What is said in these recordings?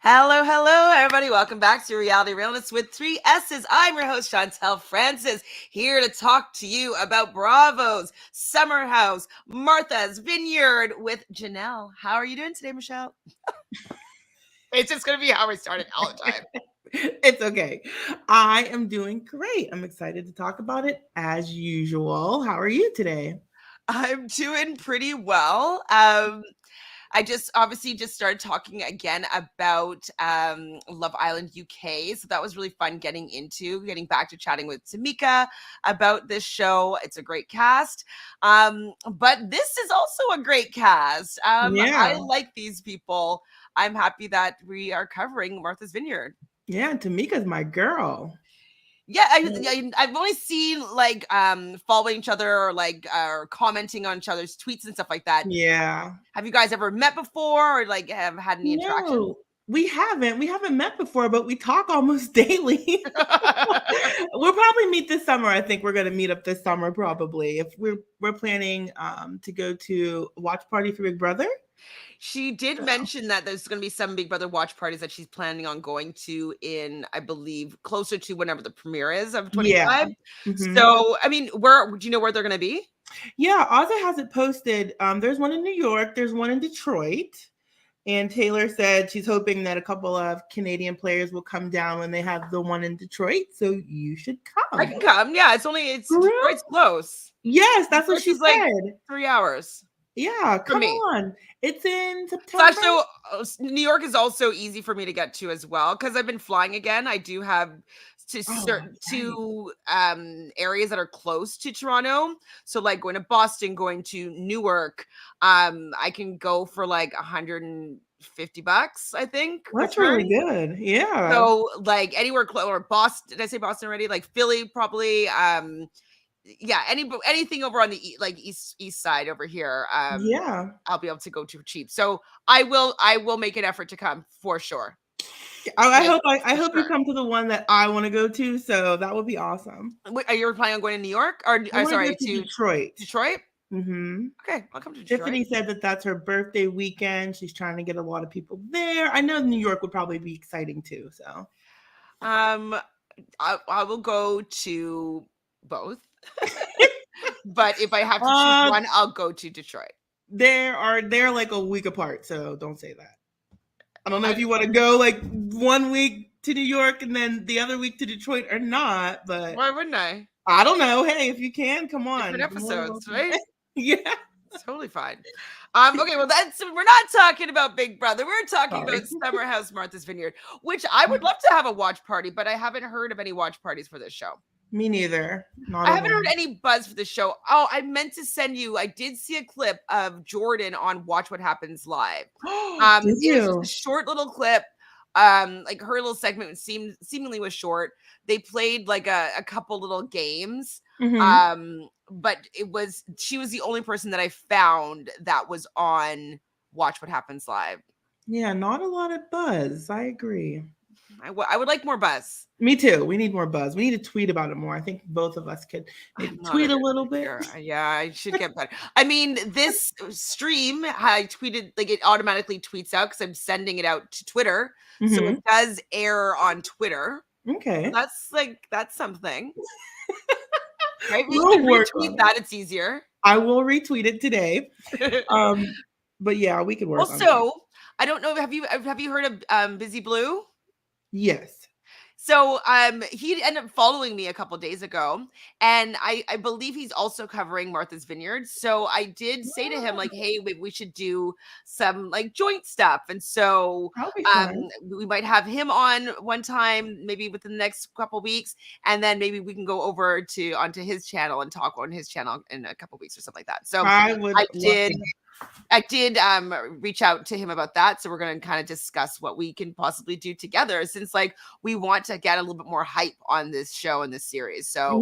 Hello, hello, everybody. Welcome back to Reality Realness with 3 S's. I'm your host, Chantele Francis, here to talk to you about Bravo's Summer House, Martha's Vineyard with Janelle. How are you doing today, Michelle? It's just going to be how we start it all the time. It's okay. I am doing great. I'm excited to talk about it as usual. How are you today? I'm doing pretty well. I just obviously just started talking again about Love Island UK. So that was really fun getting back to chatting with Tamika about this show. It's a great cast. But this is also a great cast. I Yeah. like these people. I'm happy that we are covering Martha's Vineyard. Yeah, Tamika's my girl. Yeah, I've only seen like following each other or like or commenting on each other's tweets and stuff like that. Yeah. Have you guys ever met before or like have had any interaction? No, we haven't. We haven't met before, but we talk almost daily. We'll probably meet this summer. I think we're gonna meet up this summer probably. If we're planning to go to a watch party for Big Brother. She did So, mention that there's going to be some Big Brother watch parties that she's planning on going to in, I believe, closer to whenever the premiere is of yeah. 25. Mhm. So, I mean, where do you know where they're going to be? Yeah, Ozzy has it posted. There's one in New York, there's one in Detroit. And Taylor said she's hoping that a couple of Canadian players will come down when they have the one in Detroit. So you should I come. can come. Yeah, it's For real? Detroit's close. Yes, that's what Detroit's she is like said. 3 hours Yeah, for come me. on. It's in Slash, September. so New York is also easy for me to get to as well because I've been flying again. I do have to Oh, certain right. two areas that are close to Toronto. So like going to Boston, going to Newark, I can go for like $150, I think, That's return. really good. Yeah. So like anywhere close or Boston. Did I say Boston already? Like Philly, probably. Yeah, anything over on the like east side over here. Yeah. I'll be able to go to cheap. So I will make an effort to come for sure. I Like hope I for hope you sure. come to the one that I want to go to. So that would be awesome. Wait, are you planning on going to New York I want to go sorry, to to Detroit. Detroit? Mm-hmm. Okay, I'll come to Detroit. Tiffany said that that's her birthday weekend. She's trying to get a lot of people there. I know New York would probably be exciting too. So, Um, I will go to both, but if I have to choose uh, one, I'll go to Detroit. they're like a week apart. So don't say that. I don't know I, if you want to go like 1 week to New York and then the other week to Detroit or not. But why wouldn't I? I don't know. Hey, if you can, come Different on. You're more than episodes, welcome. right? Yeah. It's totally fine. Okay, well, we're not talking about Big Brother. We're talking about Sorry. Summer House Martha's Vineyard, which I would love to have a watch party, but I haven't heard of any watch parties for this show. Me neither. Not I a haven't heard one. any buzz for the show. Oh, I meant to send you. I did see a clip of Jordan on Watch What Happens Live. Did It was just a you? short little clip. Like her little segment seemingly was short. They played like a couple little games. Hmm. But she was the only person that I found that was on Watch What Happens Live. Yeah, not a lot of buzz. I agree. I would like more buzz. Me too. We need more buzz. We need to tweet about it more. I think both of us could maybe I'm not a tweet a good little bit. tweeter. Yeah, I should get better. I mean, this stream, I tweeted, like it automatically tweets out because I'm sending it out to Twitter. So it Hmm. does air on Twitter. So Okay. that's something. Right? We We'll should work on retweet it. that. It's easier. I will retweet it today. But yeah, we could work on that. Also, I don't know. Have you heard of Busy Blue? Yes. So he ended up following me a couple days ago, and I believe he's also covering Martha's Vineyard. So I did say to him, like, hey, we should do some like joint stuff. And so That'll be um fun. we might have him on one time, maybe within the next couple weeks, and then maybe we can go over to onto his channel and talk on his channel in a couple weeks or something like that. So I would I love did to. I did reach out to him about that. So we're going to kind of discuss what we can possibly do together since like we want to get a little bit more hype on this show and this series. So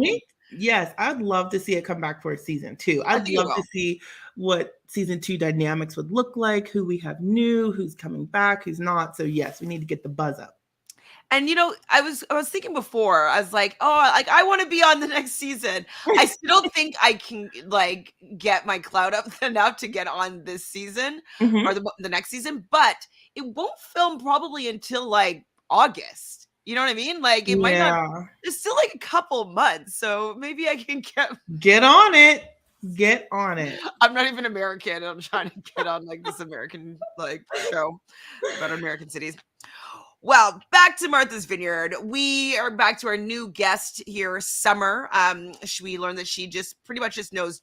Yes, I'd love to see it come back for a season two. I I'd think it love to will. see what season two dynamics would look like, who we have new, who's coming back, who's not. So yes, we need to get the buzz up. And I was thinking before, I was like, oh, like I want to be on the next season. I still don't think I can like get my clout up enough to get on this season or Mhm. the next season, but it won't film probably until like August. You know what I mean? Like it might not, Yeah. it's still like a couple months. So maybe I can Get on it. Get on it. I'm not even American. I'm trying to get on like this American like show about American cities. Well, back to Martha's Vineyard. We are back to our new guest here, Summer. We learned that she just pretty much just knows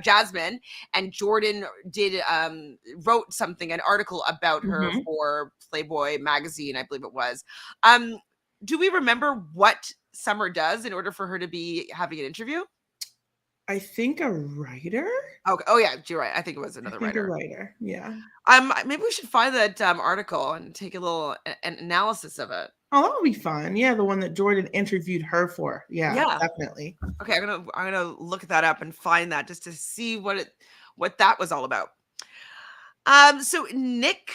Jasmine, and Jordan did wrote an article about her Mhm. for Playboy magazine, I believe it was. Do we remember what Summer does in order for her to be having an interview? I think a writer? Okay. Oh yeah, you're right. I think it was I another think a writer. writer. Yeah. Maybe we should find that article and take a little an analysis of it. Oh, that would be fun. Yeah, the one that Jordan interviewed her for. Yeah, Yeah. definitely. Okay, I'm gonna look that up and find that just to see what that was all about. So Nick,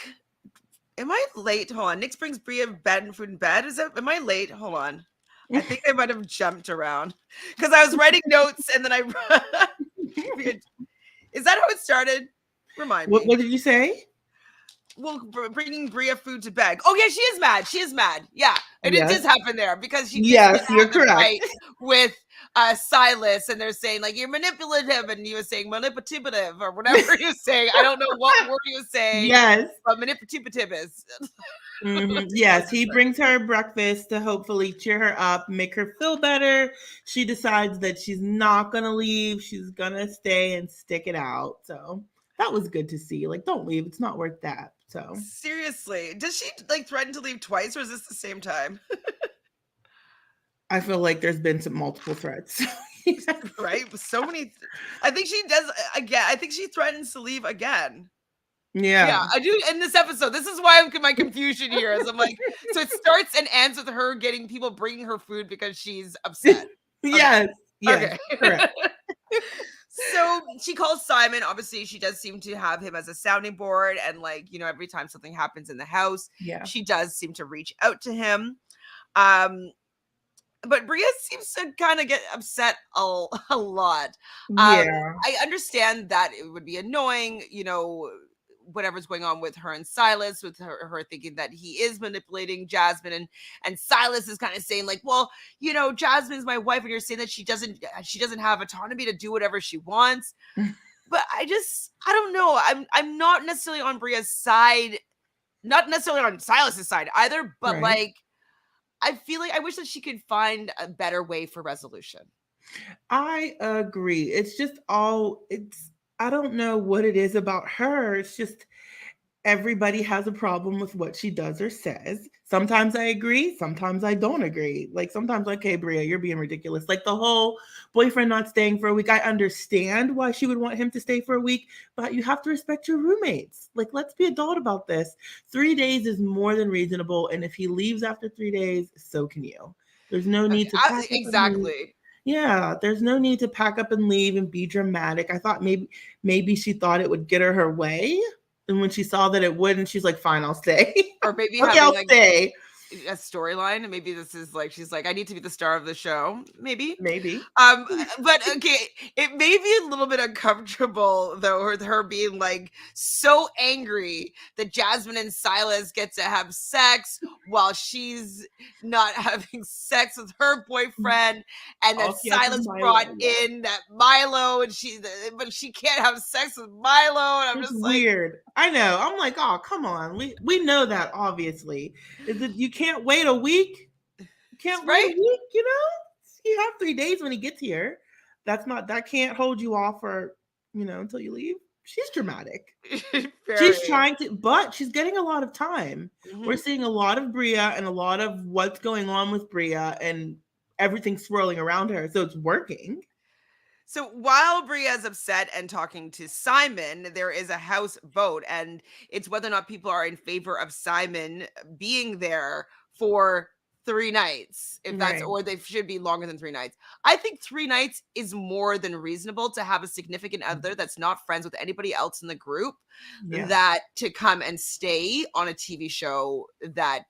am I late? Hold on. Nick brings Bria bed and food in bed. Am I late? Hold on. I think I might have jumped around because I was writing notes and then I is that how it started? Remind me. What did you say? Well, bringing Bria food to bed. Oh yeah, she is mad. She is mad. Yeah, and it does Yes. happen there because she did Yes, you're have the correct. fight with Silas, and they're saying like you're manipulative, and he was saying manipulative or whatever he was saying. I don't know what word he was saying, Yes. but manipulative is. Yes, he brings her breakfast to hopefully cheer her up, make her feel better. She decides that she's not going to leave. She's going to stay and stick it out. So that was good to see. Like, don't leave. It's not worth that. So Seriously, does she like threaten to leave twice, or is this the same time? I feel like there's been some multiple threats. Right? So many. I think she does again. I think she threatens to leave again. Yeah, Yeah. I do in this episode. This is why my confusion here is I'm like, so it starts and ends with her getting people bringing her food because she's upset. Yes. Yes. Okay. Correct. So she calls Simon. Obviously, she does seem to have him as a sounding board. And like, every time something happens in the house, Yeah. she does seem to reach out to him. But Bria seems to kind of get upset a lot. Yeah. I understand that it would be annoying, whatever's going on with her and Silas, with her thinking that he is manipulating Jasmine, and Silas is kind of saying like, well, Jasmine's my wife, and you're saying that she doesn't have autonomy to do whatever she wants. But I don't know. I'm not necessarily on Bria's side, not necessarily on Silas's side either, but Right. like I feel like I wish that she could find a better way for resolution. I agree. I don't know what it is about her. It's just everybody has a problem with what she does or says. Sometimes I agree, sometimes I don't agree. Like sometimes, like, hey, Bria, you're being ridiculous. Like the whole boyfriend not staying for a week. I understand why she would want him to stay for a week, but you have to respect your roommates. Like, let's be adult about this. 3 days is more than reasonable. And if he leaves after 3 days, so can you. There's no need to pack up and leave. Exactly. Yeah, there's no need to pack up and leave and be dramatic. I thought maybe she thought it would get her way. And when she saw that it wouldn't, she's like, fine, I'll stay. Or maybe okay, I'll having stay. a storyline, and maybe this is like she's like, I need to be the star of the show. Maybe. But okay, it may be a little bit uncomfortable though, with her being like so angry that Jasmine and Silas get to have sex while she's not having sex with her boyfriend, and that Silas brought in that Milo, and but she can't have sex with Milo, and I'm it's just weird. I know. I'm like, oh, come on. We know that obviously. Is it you can't wait a week? You can't wait a week, You have 3 days when he gets here. That can't hold you off for, until you leave. She's dramatic. She's trying to, but she's getting a lot of time. Mm-hmm. We're seeing a lot of Bria and a lot of what's going on with Bria and everything swirling around her. So it's working. So while Bria is upset and talking to Simon, there is a house vote, and it's whether or not people are in favor of Simon being there for 3 nights, if that's or they should be longer than 3 nights. I think 3 nights is more than reasonable to have a significant other that's not friends with anybody else in the group that to come and stay on a TV show that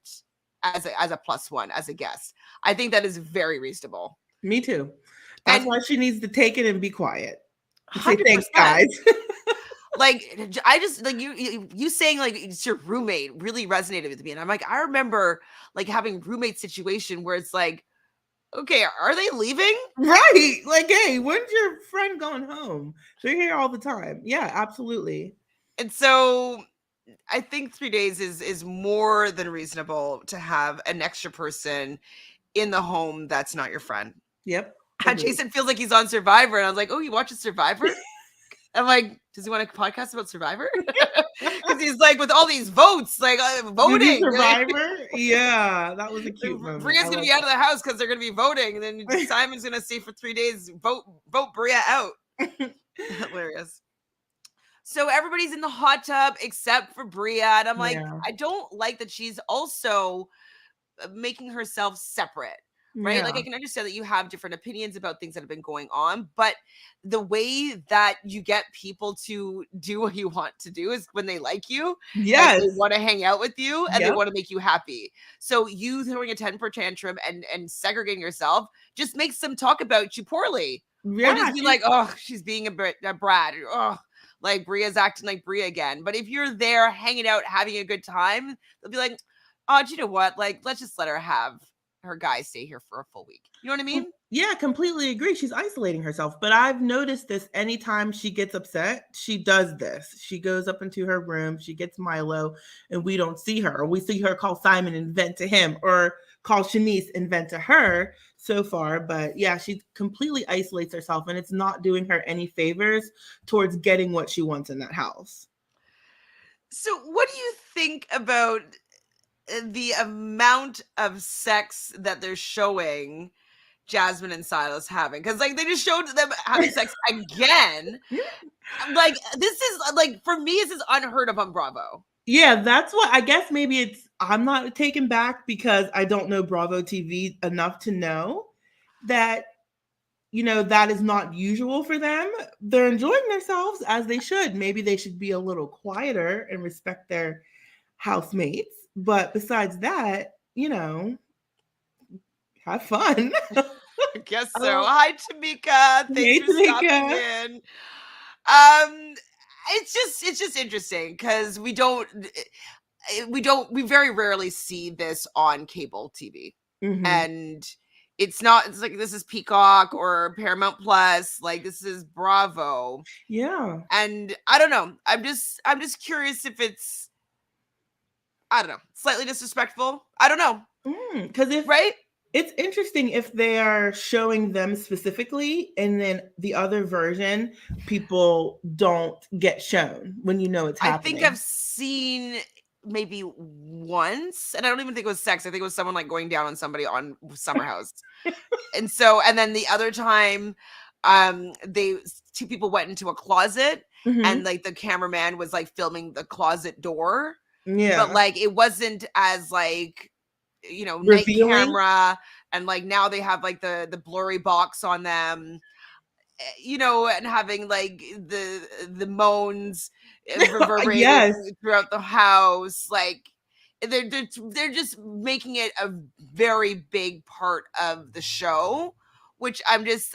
as a plus one, as a guest. I think that is very reasonable. Me too. That's And why she needs to take it and be quiet and say thanks, 100%. guys. Like, I just like you saying like it's your roommate really resonated with me. And I'm like, I remember like having roommate situation where it's like, okay, are they leaving? Right. Like, hey, when's your friend going home? They're here all the time. Yeah, absolutely. And so I think 3 days is more than reasonable to have an extra person in the home that's not your friend. Yep. Agreed. Jason feels like he's on Survivor, and I was like, oh, he watches Survivor? I'm like, does he want a podcast about Survivor? Because he's like, with all these votes, like voting. Survivor? Yeah, that was a cute moment. Bria's going to be out of the house because they're going to be voting. And then Simon's going to stay for 3 days, vote Bria out. Hilarious. So everybody's in the hot tub except for Bria. And I'm like, I don't like that she's also making herself separate. Right? Yeah. Like, I can understand that you have different opinions about things that have been going on, but the way that you get people to do what you want to do is when they like you. Yes. And they want to hang out with you and they want to make you happy. So you throwing a temper tantrum and segregating yourself just makes them talk about you poorly. Yeah. Or just be like, oh, she's being a brat. Or, oh, like Bria's acting like Bria again. But if you're there hanging out, having a good time, they'll be like, oh, do you know what? Like, let's just let her have her guys stay here for a full week. You know what I mean? Yeah, completely agree. She's isolating herself. But I've noticed this anytime she gets upset, she does this. She goes up into her room, she gets Milo, and we don't see her. Or we see her call Simon and vent to him, or call Shanice and vent to her so far. But yeah, she completely isolates herself, and it's not doing her any favors towards getting what she wants in that house. So what do you think about the amount of sex that they're showing Jasmine and Silas having? Because like they just showed them having sex again. Like, this is like, for me, this is unheard of on Bravo. Yeah, that's what I guess. Maybe I'm not taken back because I don't know Bravo TV enough to know that, you know, that is not usual for them. They're enjoying themselves as they should. Maybe they should be a little quieter and respect their housemates. But besides that, you know, have fun. I guess so. Hi, Tamika. Thanks for stopping in. It's just interesting because we very rarely see this on cable TV. Mm-hmm. And it's like this is Peacock or Paramount Plus, like this is Bravo. Yeah. And I don't know. I'm just curious if it's, I don't know, slightly disrespectful. I don't know. Because it's interesting if they are showing them specifically, and then the other version, people don't get shown when you know it's happening. I think I've seen maybe once, and I don't even think it was sex. I think it was someone like going down on somebody on Summer House. and then the other time, two people went into a closet, and like the cameraman was like filming the closet door. Yeah. But like it wasn't as like, you know, revealing. Night camera, and like now they have like the blurry box on them, you know, and having like the moans reverberating throughout the house. Like they're just making it a very big part of the show, which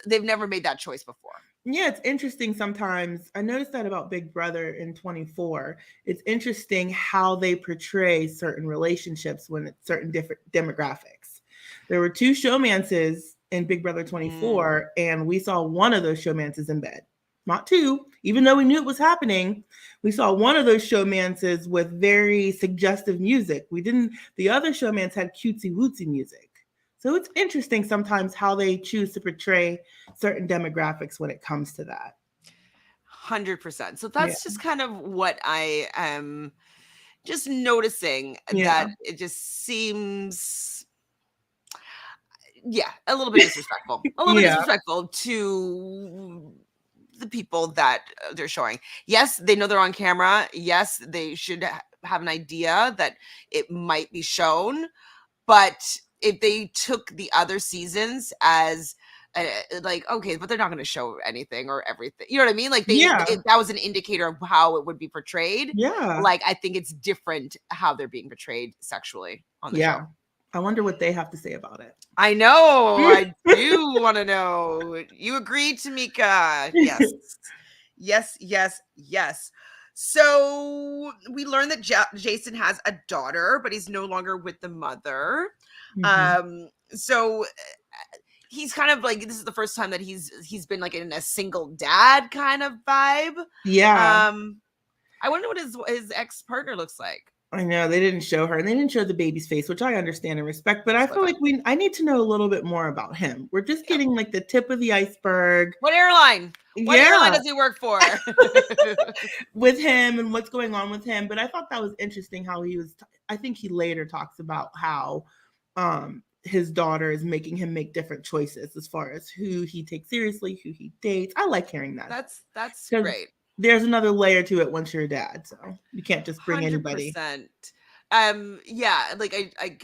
they've never made that choice before. Yeah, it's interesting sometimes. I noticed that about Big Brother in 24. It's interesting how they portray certain relationships when it's certain different demographics. There were 2 showmances in Big Brother 24, and we saw one of those showmances in bed. Not 2, even though we knew it was happening. We saw one of those showmances with very suggestive music. The other showmance had cutesy wootsy music. So it's interesting sometimes how they choose to portray certain demographics when it comes to that. 100%. So that's just kind of what I am just noticing, that it just seems, a little bit disrespectful. A little bit disrespectful to the people that they're showing. Yes, they know they're on camera. Yes, they should have an idea that it might be shown, but if they took the other seasons as like, okay, but they're not going to show anything or everything. You know what I mean? Like that was an indicator of how it would be portrayed. Yeah. Like, I think it's different how they're being portrayed sexually on the show. I wonder what they have to say about it. I know. I do want to know. You agree, Tamika? Yes. Yes. So we learned that Jason has a daughter, but he's no longer with the mother. So he's kind of like, this is the first time that he's been like in a single dad kind of vibe. Yeah. I wonder what his ex-partner looks like. I know they didn't show her, and they didn't show the baby's face, which I understand and respect. But I feel like I need to know a little bit more about him. We're just getting like the tip of the iceberg. What airline? What airline does he work for? With him and what's going on with him. But I thought that was interesting how he was. I think he later talks about how his daughter is making him make different choices as far as who he takes seriously, who he dates. I like hearing that. That's great. There's another layer to it once you're a dad, so you can't just bring 100%. Anybody. Yeah, like I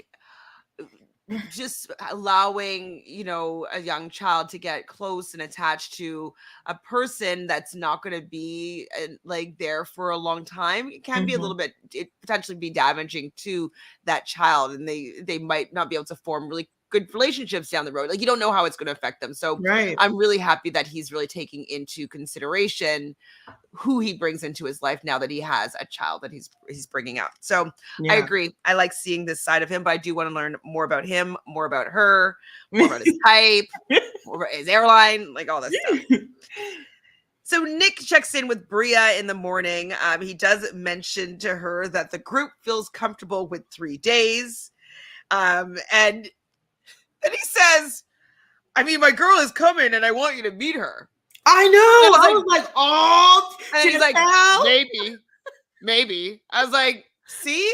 just allowing, you know, a young child to get close and attached to a person that's not going to be like there for a long time. It can be a little bit, it potentially be damaging to that child, and they might not be able to form really good relationships down the road. Like, you don't know how it's going to affect them. So I'm really happy that he's really taking into consideration who he brings into his life now that he has a child that he's bringing up. So I agree. I like seeing this side of him, but I do want to learn more about him, more about her, more about his type, more about his airline, like all that stuff. So Nick checks in with Bria in the morning. He does mention to her that the group feels comfortable with 3 days. And then he says, I mean, my girl is coming and I want you to meet her. I know. I was like, oh, and he's like, maybe. I was like, see?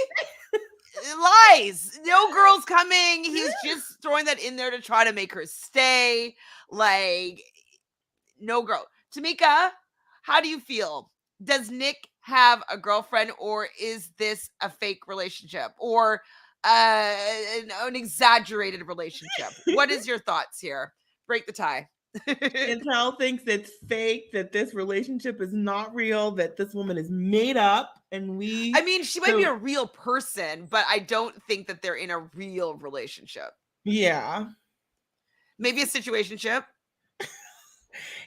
Lies. No girl's coming. He's just throwing that in there to try to make her stay. Like, no girl. Tamika, how do you feel? Does Nick have a girlfriend, or is this a fake relationship, or an exaggerated relationship? What is your thoughts here? Break the tie. Chantele thinks it's fake, that this relationship is not real, that this woman is made up, and I mean, she might be a real person, but I don't think that they're in a real relationship. Yeah. Maybe a situationship.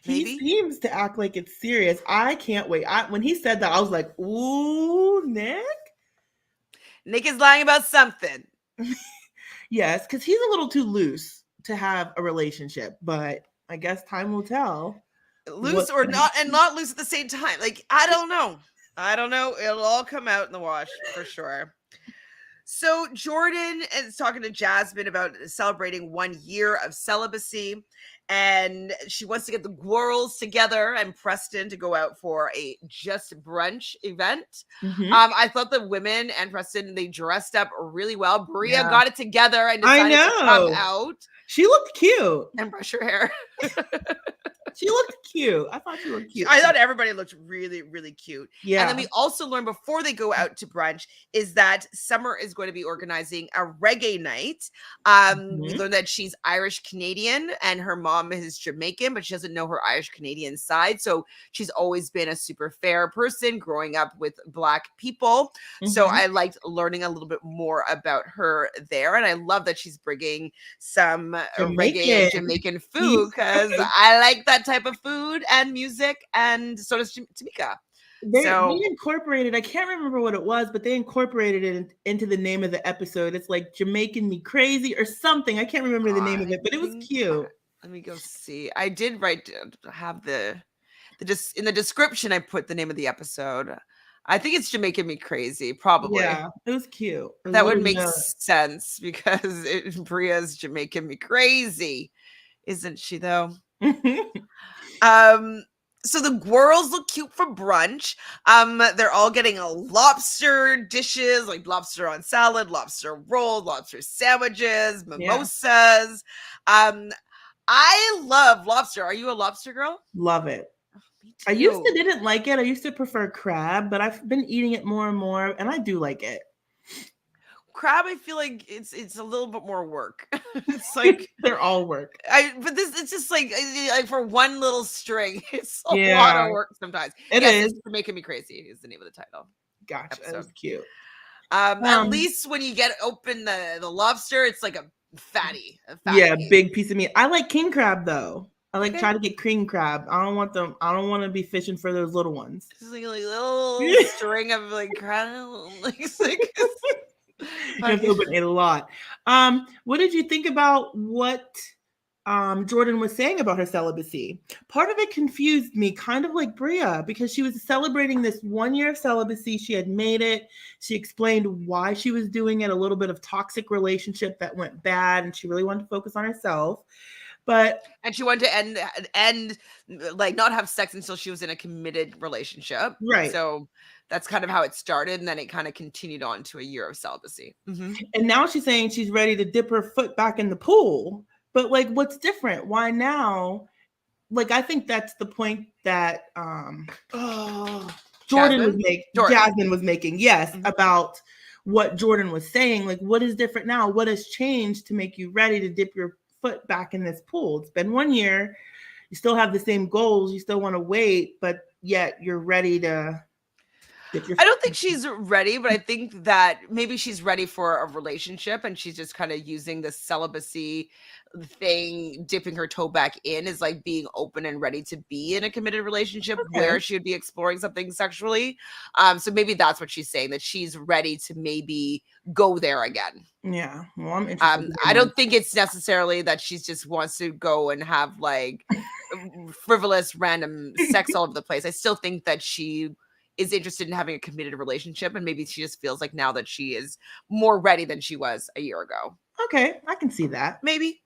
He seems to act like it's serious. I can't wait. When he said that, I was like, ooh, Nick? Nick is lying about something. Yes, because he's a little too loose to have a relationship, but I guess time will tell. Loose or not, and not loose at the same time. Like, I don't know. It'll all come out in the wash for sure. So Jordan is talking to Jasmine about celebrating 1 year of celibacy, and she wants to get the girls together and Preston to go out for a just brunch event. I thought the women and Preston, they dressed up really well. Bria got it together and decided to come out. She looked cute. And brush her hair. She looked cute. I thought she looked cute. I thought everybody looked really, really cute. Yeah. And then we also learned before they go out to brunch is that Summer is going to be organizing a reggae night. We learned that she's Irish Canadian and her mom is Jamaican, but she doesn't know her Irish Canadian side. So she's always been a super fair person growing up with Black people. So I liked learning a little bit more about her there. And I love that she's bringing some reggae and Jamaican food, because I like that type of food and music, and so does Tamika. They incorporated, I can't remember what it was, but they incorporated it into the name of the episode. It's like Jamaican Me Crazy or something. I can't remember the name of it, but it was cute. Let me go see. I did have in the description, I put the name of the episode. I think it's Jamaican Me Crazy, probably. Yeah, it was cute. That would make sense because Bria's Jamaican Me Crazy, isn't she though? So the girls look cute for brunch. They're all getting a lobster dishes, like lobster on salad, lobster roll, lobster sandwiches, mimosas. I love lobster. Are you a lobster girl? Love it. I used to didn't like it. I used to prefer crab, but I've been eating it more and more, and I do like it. Crab, I feel like it's a little bit more work. It's like they're all work. But it's just like for one little string, it's a lot of work sometimes. It is Making Me Crazy is the name of the title. Gotcha. That was cute. At Um, least when you get open the lobster, it's like a yeah, fatty piece. big piece of meat. I like king crab though. I like Okay. try to get king crab. I don't want them. I don't want to be fishing for those little ones. Just like little string of like crown, like You have to fucking. open a lot. What did you think about what Jordan was saying about her celibacy? Part of it confused me, kind of like Bria, because she was celebrating this 1 year of celibacy. She had made it. She explained why she was doing it, a little bit of toxic relationship that went bad, and she really wanted to focus on herself. But And she wanted to end like not have sex until she was in a committed relationship. right. So that's kind of how it started, and then it kind of continued on to a year of celibacy. Mm-hmm. And now she's saying she's ready to dip her foot back in the pool. But like, what's different? Why now? Like, I think that's the point that Jasmine was making, yes, Mm-hmm. about what Jordan was saying. Like, what is different now? What has changed to make you ready to dip your foot back in this pool? It's been 1 year. You still have the same goals. You still want to wait, but yet you're ready to dip your I don't think she's ready, but I think that maybe she's ready for a relationship, and she's just kind of using the celibacy thing, dipping her toe back in, is like being open and ready to be in a committed relationship where she would be exploring something sexually. So maybe that's what she's saying, that she's ready to maybe go there again. Yeah. Well, I'm interested. I don't think it's necessarily that she just wants to go and have like frivolous random sex all over the place. I still think that she is interested in having a committed relationship, and maybe she just feels like now that she is more ready than she was a year ago. Okay, I can see that. Maybe.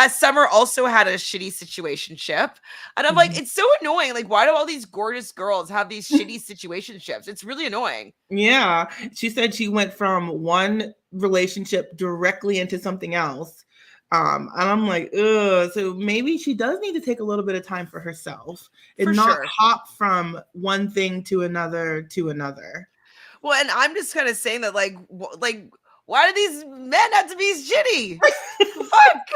Summer also had a shitty situationship, and I'm like, it's so annoying. Like, why do all these gorgeous girls have these shitty situationships? It's really annoying. Yeah, she said she went from one relationship directly into something else. And I'm like, ugh. So maybe she does need to take a little bit of time for herself and not hop from one thing to another to another. Well, and I'm just kind of saying that, like, why do these men have to be shitty? Fuck.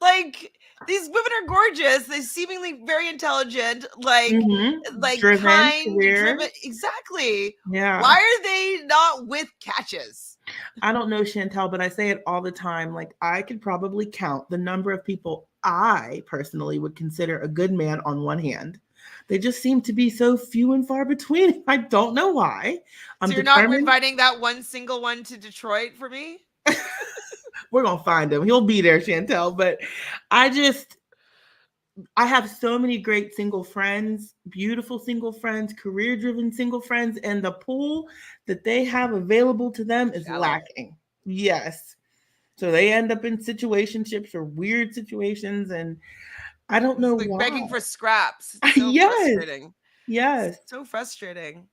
Like, these women are gorgeous. They're seemingly very intelligent, like driven, kind, career. driven. Exactly. Yeah. Why are they not with catches? I don't know, Chantele, but I say it all the time. Like, I could probably count the number of people I personally would consider a good man on one hand. They just seem to be so few and far between. I don't know why. So you're not inviting that one single one to Detroit for me? We're going to find him. He'll be there, Chantele. But I have so many great single friends, beautiful single friends, career-driven single friends, and the pool that they have available to them is lacking. Yes. So they end up in situationships or weird situations, and I don't know why. Begging for scraps. It's so frustrating. Yes. It's so frustrating.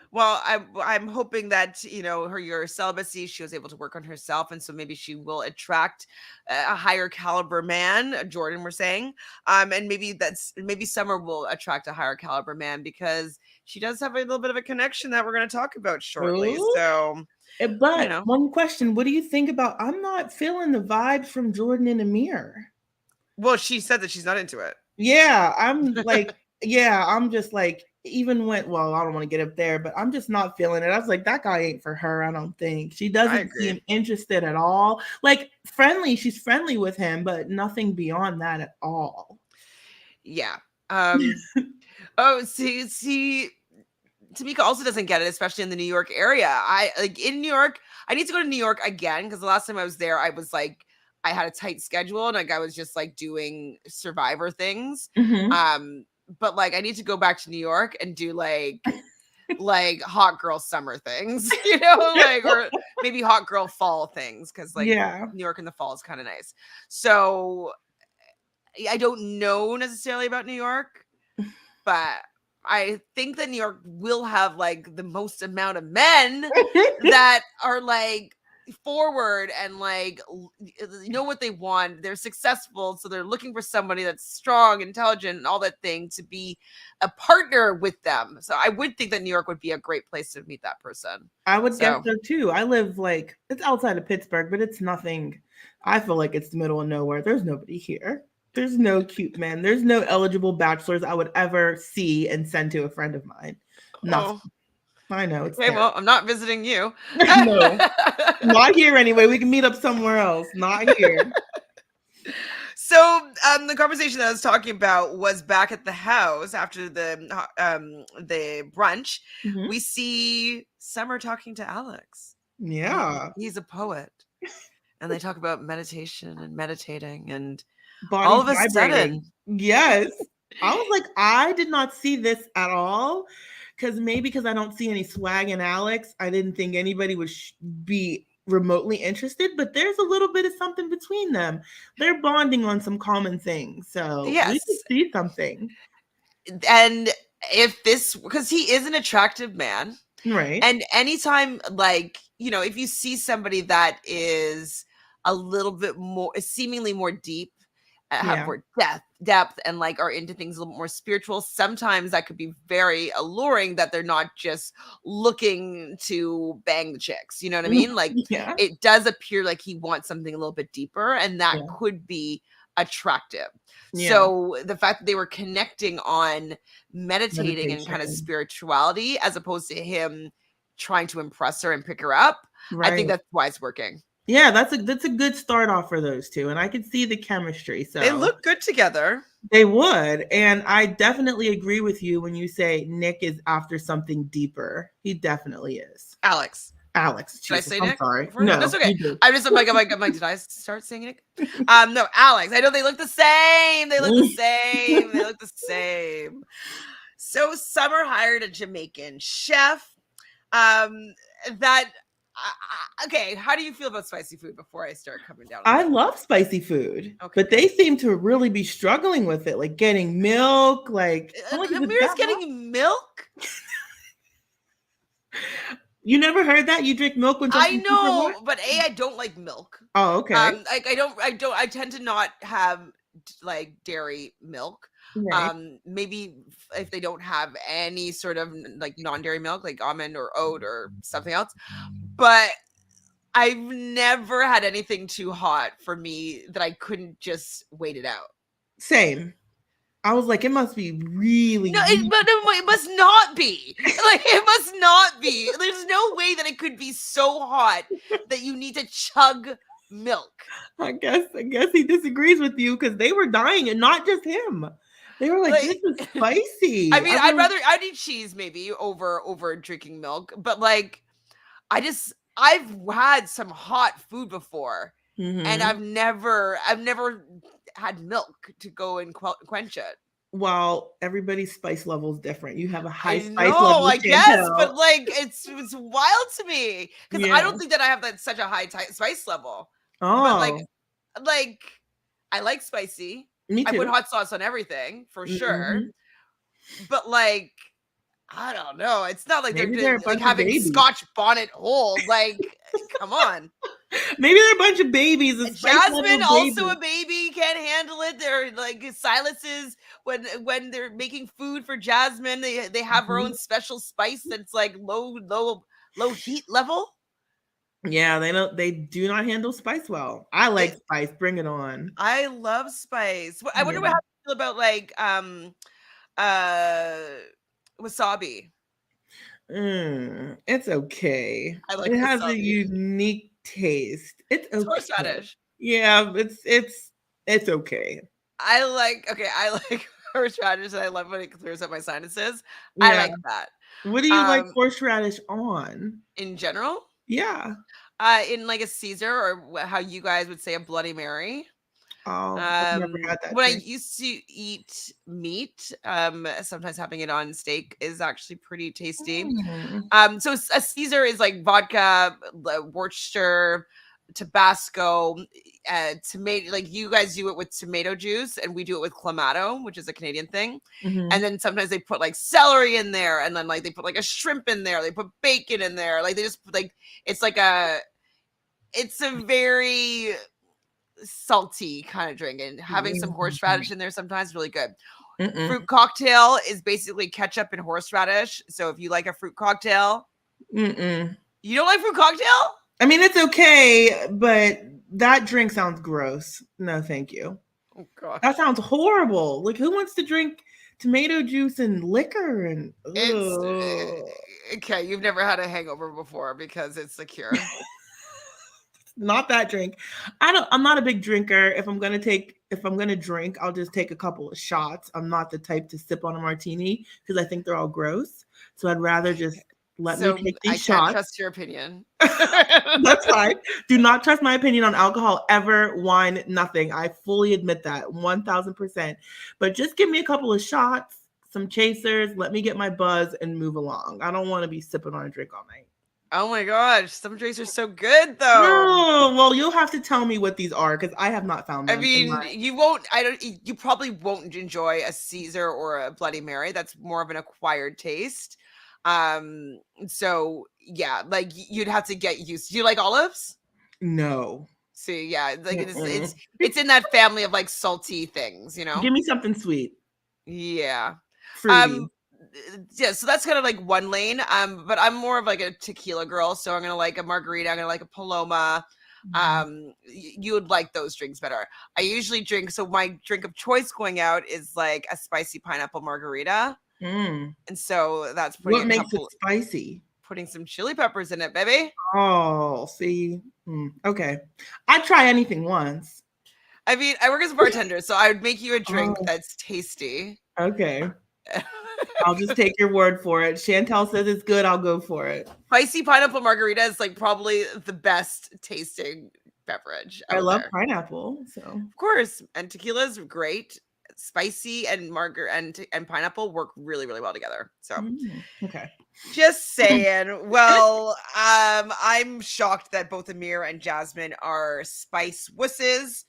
Well, I'm hoping that, your celibacy, she was able to work on herself, and so maybe she will attract a higher caliber man. Jordan, we're saying, and maybe Summer will attract a higher caliber man, because she does have a little bit of a connection that we're going to talk about shortly. Ooh. So, but one question: what do you think about? I'm not feeling the vibes from Jordan and Amir. Well, she said that she's not into it. Yeah, I'm like, I'm just like. Even went, well, I don't want to get up there, but I'm just not feeling it. I was like, that guy ain't for her. I don't think. She doesn't seem interested at all. Like, friendly, she's friendly with him, but nothing beyond that at all. Yeah. See, Tamika also doesn't get it, especially in the New York area. In New York, I need to go to New York again, because the last time I was there, I was like, I had a tight schedule, and like I was just like doing Survivor things. But like I need to go back to New York and do like hot girl summer things, or maybe hot girl fall things, because like New York in the fall is kind of nice. So I don't know necessarily about New York, but I think that New York will have like the most amount of men that are like forward and like know what they want. They're successful, so they're looking for somebody that's strong, intelligent, and all that thing to be a partner with them. So I would think that New York would be a great place to meet that person. I would guess so too. I live like, it's outside of Pittsburgh, but it's nothing. I feel like it's the middle of nowhere. There's nobody here. There's no cute men. There's no eligible bachelors I would ever see and send to a friend of mine. Nothing. I know it's Okay, well, I'm not visiting you. No, not here anyway. We can meet up somewhere else. Not here. So the conversation that I was talking about was back at the house after the brunch. Mhm. We see Summer talking to Alex. Yeah. He's a poet. And they talk about meditation and meditating, and all Bodies of a vibrating. sudden, Yes. I was like, I did not see this at all. Because I don't see any swag in Alex, I didn't think anybody would be remotely interested, but there's a little bit of something between them. They're bonding on some common things. So we yes. could see something. And if this, because he is an attractive man, Right. and anytime, like, you know, if you see somebody that is a little bit more, seemingly more deep, have Yeah. more depth, and like are into things a little more spiritual, sometimes that could be very alluring, that they're not just looking to bang the chicks. You know what I mean? Like, Yeah. it does appear like he wants something a little bit deeper, and that Yeah. could be attractive. Yeah. So the fact that they were connecting on meditating and kind of Meditation. spirituality, as opposed to him trying to impress her and pick her up, I think Right. that's why it's working. Yeah, that's a good start off for those two. And I could see the chemistry. So They look good together. they would. And I definitely agree with you when you say Nick is after something deeper. He definitely is. Alex. Alex. Did I Jesus, say I'm Nick? sorry. No, that's okay. I'm like, did I start saying Nick? No, Alex. I know they look the same. They look the same. They look the same. So Summer hired a Jamaican chef. Okay, how do you feel about spicy food before I start coming down? I love spicy food, Okay. but they seem to really be struggling with it, like getting milk. Like, Amira's getting milk. You never heard that? You drink milk when I know, but I don't like milk. Oh, okay. I tend to not have like dairy milk. Right. Maybe if they don't have any sort of like non-dairy milk, like almond or oat or something else. But I've never had anything too hot for me that I couldn't just wait it out. Same. I was like, it must be really. No, it must not be. Like, it must not be. There's no way that it could be so hot that you need to chug milk. I guess he disagrees with you, because they were dying, and not just him. They were like, this is spicy. I mean, I'd eat cheese maybe over drinking milk, but like, I've had some hot food before, and I've never had milk to go and quench it. Well, everybody's spice level is different. You have a high spice level. I guess, Chantele. but like, it's wild to me, because I don't think that I have such a high spice level. Oh, but like I like spicy. Me too. I put hot sauce on everything for sure. But like, I don't know. It's not like they're like having Scotch bonnet holes. Like, come on. Maybe they're a bunch of babies. Jasmine, also a baby, can't handle it. They're like silences when they're making food for Jasmine. They have her own special spice that's like low heat level. Yeah, they do not handle spice well. I like spice. Bring it on. I love spice. I wonder how you feel about like wasabi. It's okay. I like it has wasabi. a unique taste. It's okay. Horseradish. Yeah, it's okay. I like horseradish, and I love when it clears up my sinuses. Yeah. I like that. What do you like horseradish on? In general? Yeah. In like a Caesar, or how you guys would say a Bloody Mary. Oh, I've never had that. When I used to eat meat, sometimes having it on steak is actually pretty tasty. So a Caesar is like vodka, Worcester, Tabasco, tomato. Like, you guys do it with tomato juice, and we do it with clamato, which is a Canadian thing. And then sometimes they put like celery in there, and then like they put like a shrimp in there. They put bacon in there. Like, they just like, it's a very salty kind of drink, and having some horseradish in there sometimes is really good. Fruit cocktail is basically ketchup and horseradish. So if you like a fruit cocktail, you don't like fruit cocktail? I mean, it's okay, but that drink sounds gross. No, thank you. Oh god, that sounds horrible. Like, who wants to drink tomato juice and liquor and It's ugh. okay. You've never had a hangover before because it's the cure. Not that drink. I'm not a big drinker. If I'm gonna drink, I'll just take a couple of shots. I'm not the type to sip on a martini because I think they're all gross. So I'd rather just let me So take I these can't shots. trust your opinion. That's fine. Do not trust my opinion on alcohol ever, wine, nothing. I fully admit that 1000%. But just give me a couple of shots, some chasers, let me get my buzz and move along. I don't want to be sipping on a drink all night. Oh my gosh, some drinks are so good though. No, well, you'll have to tell me what these are because I have not found I them. mean, you won't. I don't. You probably won't enjoy a Caesar or a Bloody Mary. That's more of an acquired taste. So yeah, like you'd have to get used. Do you like olives? No. See, yeah, like it's Mm-mm. it's in that family of like salty things, you know. Give me something sweet, Yeah. fruity. Yeah, so that's kind of like one lane. But I'm more of like a tequila girl, so I'm gonna like a margarita, I'm gonna like a Paloma. You would like those drinks better. I usually drink, so my drink of choice going out is like a spicy pineapple margarita. Mm. And so that's putting What a makes it couple spicy? putting some chili peppers in it, baby. Oh, see. Okay. I'd try anything once. I mean, I work as a bartender, so I would make you a drink Oh, that's tasty. okay. I'll just take your word for it. Chantele says it's good. I'll go for it. Spicy pineapple margarita is like probably the best tasting beverage I out love there. pineapple. So Of course, and tequila is great. Spicy and and pineapple work really really well together. So okay. just saying. Well, I'm shocked that both Amir and Jasmine are spice wusses.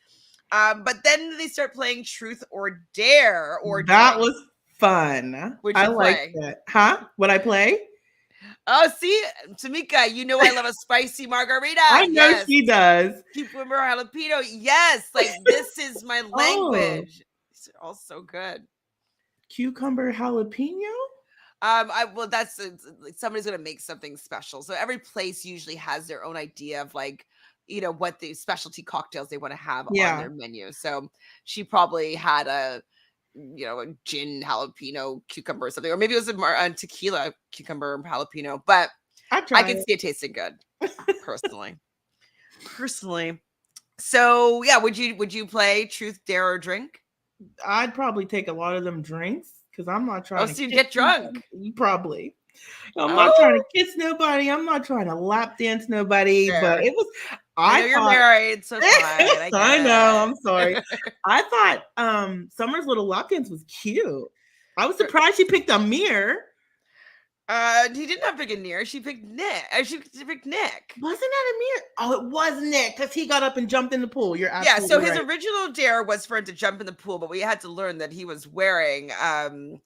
But then they start playing Truth or Dare or That Drink. was fun. Would I you like play? that. Huh? Would I play? Oh, see, Tamika, you know I love a spicy margarita. I know Yes. she does. Cucumber jalapeno. Yes, like this is my Oh, language. These are all so good. cucumber jalapeno? Well, that's like somebody's gonna make something special. So every place usually has their own idea of like, what the specialty cocktails they want to have on Yeah. their menu. So she probably had a gin jalapeno cucumber or something, or maybe it was a tequila cucumber jalapeno. But I I try can it. see it tasting good, personally. Personally. So yeah, would you play Truth, Dare, or Drink? I'd probably take a lot of them drinks because I'm not Oh, trying to so you kiss get drunk. nobody. Probably. I'm not trying to Oh, kiss nobody. I'm not trying to lap dance nobody. But fair. it was. I I know you're thought. married, so fine. I I know. get I'm sorry. it. I thought Summer's Little Lock-ins was cute. I was For- surprised she picked a mirror. he didn't have pick a near. She picked Nick. She picked Nick. Wasn't that a mirror? Oh, it was Nick because he got up and jumped in the pool. You're Yeah. absolutely So his right. original dare was for him to jump in the pool, but we had to learn that he was wearing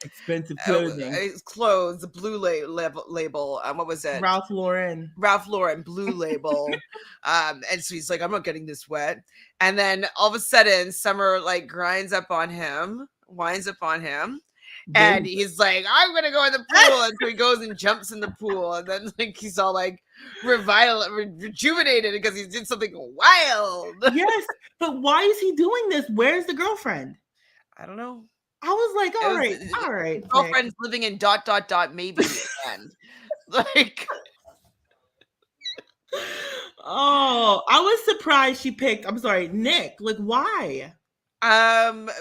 Expensive clothing. his clothes, the blue label. What was it? Ralph Lauren. Ralph Lauren blue label. And so he's like, I'm not getting this wet. And then all of a sudden, Summer like winds up on him. And he's like, I'm gonna go in the pool. And so he goes and jumps in the pool. And then like he's all like rejuvenated because he did something wild. Yes, but why is he doing this? Where's the girlfriend? I don't know. I was like, It all was- right, all right. Girlfriend's living in ... maybe and like Oh, I was surprised she picked. I'm sorry, Nick. Like, why?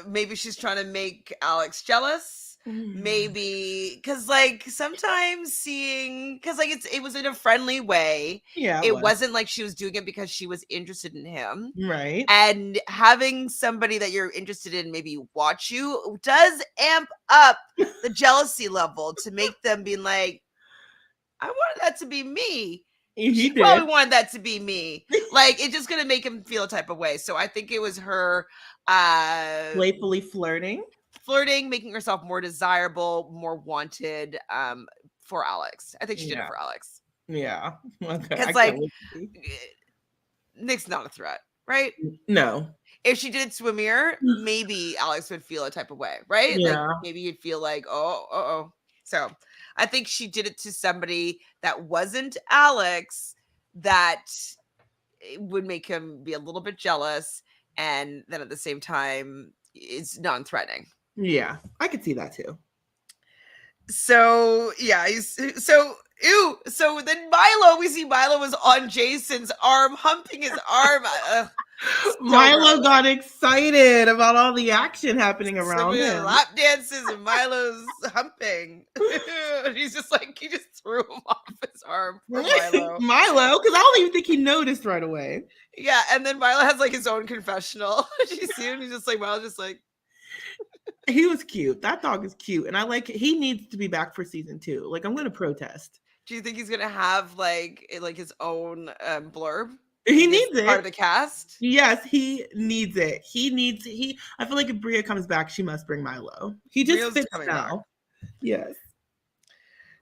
maybe she's trying to make Alex jealous. Maybe because like sometimes because like it was in a friendly way. Yeah, It wasn't like she was doing it because she was interested in him. right. And having somebody that you're interested in maybe watch you does amp up the jealousy level to make them be like, I wanted that to be me. He She did. probably wanted that to be me. Like it's just gonna make him feel a type of way. So I think it was her Playfully flirting. flirting, making herself more desirable, more wanted for Alex. I think she did it for Alex. Yeah. Okay. Because like Nick's not a threat, right? No. If she did it to Amir, maybe Alex would feel a type of way, right? Yeah. Like maybe you'd feel like, oh. So I think she did it to somebody that wasn't Alex, that would make him be a little bit jealous, and then at the same time, it's non-threatening. Yeah, I could see that too. So yeah, so then Milo, we see Milo was on Jason's arm, humping his arm. So Milo gross. got excited about all the action happening So around many him. lap dances and Milo's humping. He's just like, he just threw him off his arm for Milo. Milo, because I don't even think he noticed right away. Yeah, and then Milo has like his own confessional. You see him, he's just like, Milo just like. He was cute. That dog is cute. And I like it. He needs to be back for season 2. Like, I'm going to protest. Do you think he's going to have like his own blurb? He needs it. Part of the cast? Yes, he needs it. I feel like if Bria comes back, she must bring Milo. He just Bria's fits coming now. back. Yes.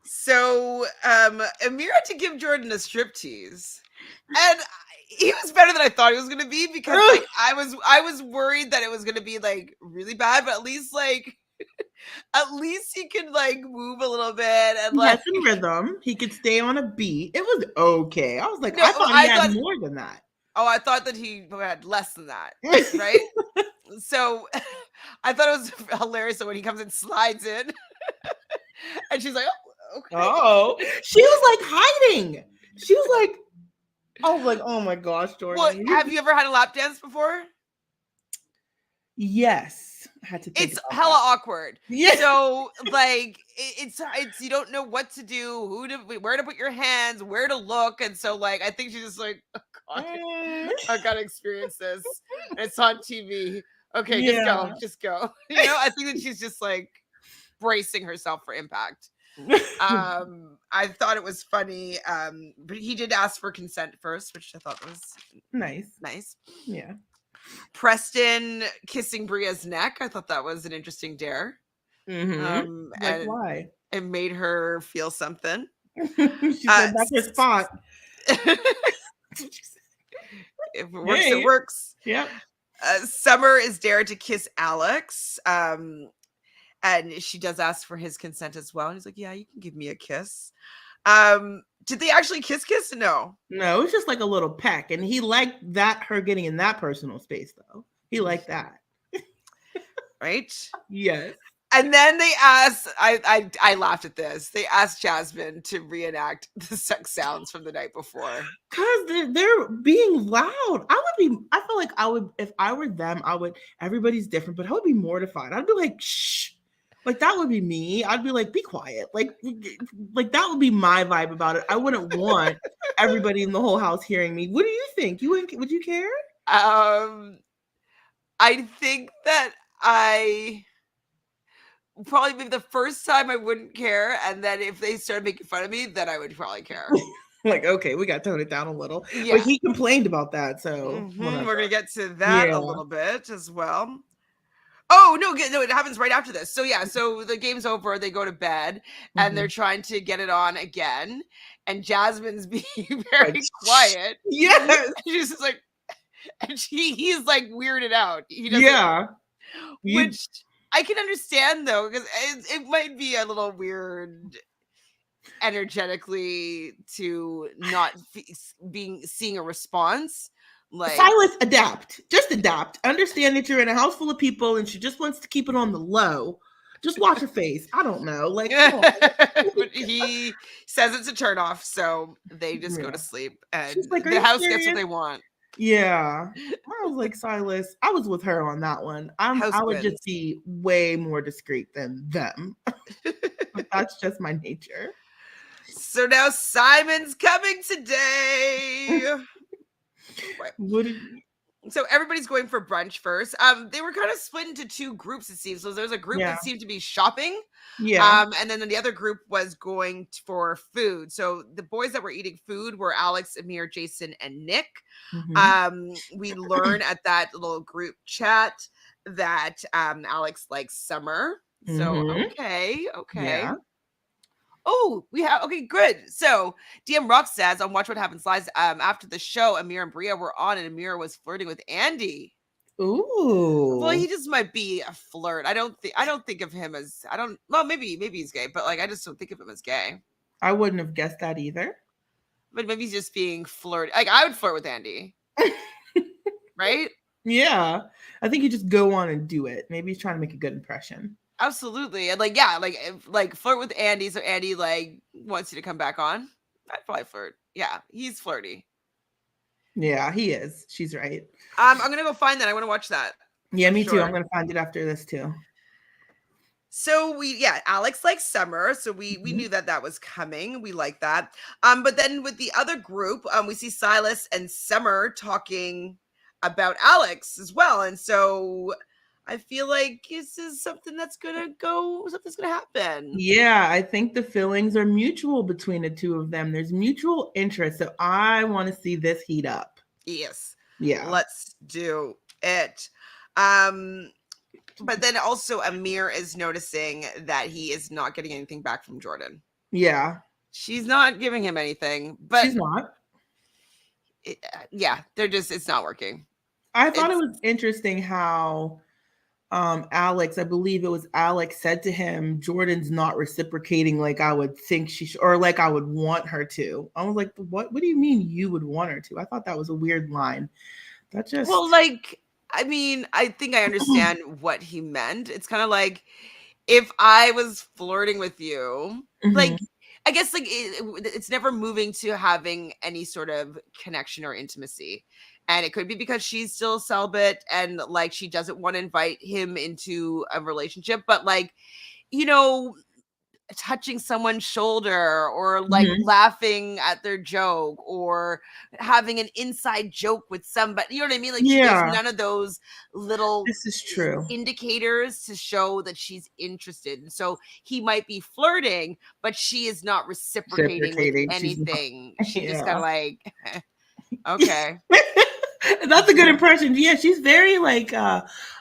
So Amir had to give Jordan a striptease. And he was better than I thought he was going to be, because like I was worried that it was going to be like really bad, but at least he could like move a little bit, and He like had some rhythm. He could stay on a beat. It was okay. I was like, No, I thought he had more than that. Oh, I thought that he had less than that, right? So I thought it was hilarious that when he comes and slides in, and she's like, "Oh, okay." Oh, she was like hiding. She was like, I was like, oh my gosh, Jordan. Well, have you ever had a lap dance before? Yes. I had to think It's hella awkward. Yeah. So like it's you don't know what to do, where to put your hands, where to look, and so like I think she's just like, oh God, I gotta experience this. It's on TV. Okay, just go. You know, I think that she's just like bracing herself for impact. I thought it was funny, but he did ask for consent first, which I thought was nice. Yeah. Preston kissing Bria's neck. I thought that was an interesting dare. Mm-hmm. And why? It made her feel something. She said that's her spot. If it works, it works. Yeah. Summer is dared to kiss Alex. And she does ask for his consent as well. And he's like, yeah, you can give me a kiss. Did they actually kiss? No. No, it's just like a little peck. And he liked that, her getting in that personal space, though. He liked that. Right? Yes. And then they asked, I laughed at this. They asked Jasmine to reenact the sex sounds from the night before. Because they're being loud. I feel like I would, if I were them, everybody's different, but I would be mortified. I'd be like, shh. Like, that would be me. I'd be like, be quiet. Like that would be my vibe about it. I wouldn't want everybody in the whole house hearing me. What do you think? Would you care? I think that probably maybe the first time I wouldn't care, and then if they started making fun of me, then I would probably care. Like, okay, we got to tone it down a little. Yeah. Like, he complained about that, so we're gonna get to that a little bit as well. Oh no, it happens right after this. So yeah, so the game's over, they go to bed, and they're trying to get it on again, and Jasmine's being very quiet. Yes. She's just like, and he's like weirded out. He doesn't, which I can understand though, because it might be a little weird energetically to not seeing a response. Like, Silas, just adapt. Understand that you're in a house full of people and she just wants to keep it on the low. Just watch her face. I don't know. Like, but he says it's a turn off, so they just go to sleep, and like, the house gets what they want. Yeah. I was like, Silas, I was with her on that one. I would just be way more discreet than them. But that's just my nature. So now Simon's coming today. Right. So everybody's going for brunch first. They were kind of split into two groups, it seems. So there's a group that seemed to be shopping. Yeah. And then the other group was going for food. So the boys that were eating food were Alex, Amir, Jason, and Nick. We learn at that little group chat that Alex likes Summer. So okay. Yeah. Oh, okay, good. So DM Rock says on Watch What Happens Live, after the show, Amir and Bria were on, and Amir was flirting with Andy. Ooh. Well, he just might be a flirt. I don't think of him as, well, maybe he's gay, but like I just don't think of him as gay. I wouldn't have guessed that either. But maybe he's just being flirty. Like, I would flirt with Andy. Right? Yeah. I think you just go on and do it. Maybe he's trying to make a good impression. Absolutely. And like, yeah, like if, like flirt with Andy, so Andy like wants you to come back on. I'd probably flirt. Yeah, he's flirty. Yeah, he is. She's right. I'm gonna go find that. I want to watch that. Yeah, For me too. I'm sure. gonna find it after this too. So Alex likes Summer, so we Mhm. knew that that was coming. We like that. But then with the other group, we see Silas and Summer talking about Alex as well, and so I feel like this is something that's gonna go. Something's gonna happen. Yeah, I think the feelings are mutual between the two of them. There's mutual interest, so I want to see this heat up. Yes, Yeah, let's do it. Um, but then also Amir is noticing that he is not getting anything back from Jordan. yeah. She's not giving him anything, but She's not. yeah, they're just it's not working. I thought it It's was interesting how Alex, I believe it was Alex, said to him, Jordan's not reciprocating like I would think she should, or like I would want her to. I was like, what do you mean you would want her to? I thought that was a weird line. That just well, like I mean, I think I understand what he meant. It's kind of like if I was flirting with you, Mhm. like I guess like it's never moving to having any sort of connection or intimacy. And it could be because she's still celibate and like she doesn't want to invite him into a relationship, but like, you know, touching someone's shoulder or like Mhm. laughing at their joke or having an inside joke with somebody, you know what I mean? Like there's Yeah, none of those little this is true. indicators to show that she's interested. And so he might be flirting, but she is not reciprocating with Reciprocating. She's not. anything. She just kind Yeah. of like, okay. That's a good impression. Yeah, she's very like